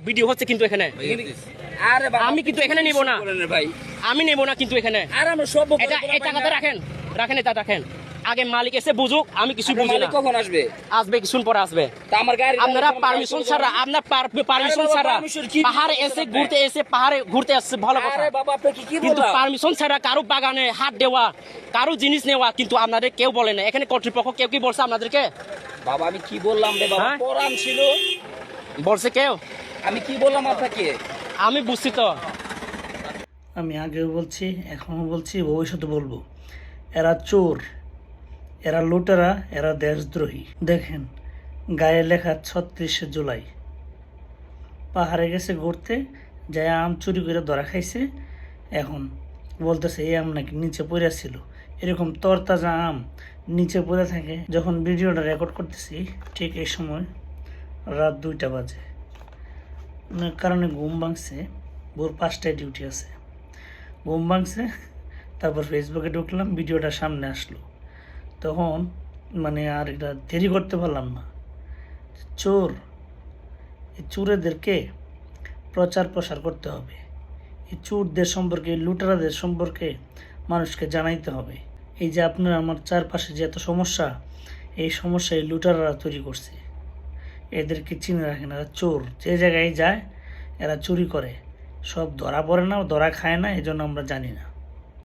Video হচ্ছে কিন্তু এখানে আরে বাবা আমি কিন্তু এখানে নেব না ভাই, আমি নেব না কিন্তু এখানে আর আমরা সব এটা এই টাকাটা রাখেন এটা রাখেন আগে মালিক এসে বুঝুক আমি কিছু বুঝি না কখন আসবে? আসবে কিছুক্ষণ পরে আসবে তা আমার গাড়ি আপনারা পারমিশন ছাড়া পারমিশন ছাড়া পাহাড়ে এসে ঘুরতে আসছে ভালো কথা আরে বাবা আপনি কি কিন্তু বললেন? পারমিশন ছাড়া কারো বাগানে হাত দেওয়া কারো জিনিস নেওয়া কিন্তু আপনাদের কেউ বলে না এখানে কর্তৃপক্ষ কেউ কি বলছে আপনাদেরকে বাবা আমি কি বললাম রে বাবা, হ্যাঁ? পরাম ছিল। বলছে কেউ আমি কি বললাম আপনাকে? আমি বুঝছি তো আমি আগেও বলছি এখনও বলছি ভবিষ্যতে বলবো, এরা চোর, এরা লুটেরা, এরা দেশদ্রোহী। দেখেন গায়ে লেখা 36শে জুলাই, পাহাড়ে গেছে ঘুরতে যায় আম চুরি করে ধরা খাইছে, এখন বলতেছে এই আম নাকি নিচে পড়ে ছিল। এরকম তরতাজা আম নিচে পড়ে থাকে। যখন ভিডিওটা রেকর্ড করতেছি ঠিক এই সময় রাত 2টা বাজে, কারণে ঘুম ভাঙছে, ভোর 5টায় ডিউটি আছে, ঘুম ভাঙছে। তারপর ফেসবুকে ঢুকলাম, ভিডিওটা সামনে আসলো, তখন মানে আর এটা দেরি করতে পারলাম না। চোর, এই চোরেদেরকে প্রচার প্রসার করতে হবে, এই চোরদের সম্পর্কে, এই লুটেরাদের সম্পর্কে মানুষকে জানাইতে হবে। এই যে আপনার আমার চারপাশে যে এত সমস্যা, এই সমস্যা এই লুটেরারা তৈরি করছে। এদেরকে চিনে রাখে না, চোর যে জায়গায় যায় এরা চুরি করে, সব ধরা পড়ে না, ধরা খায় না, এই জন্য আমরা জানি না।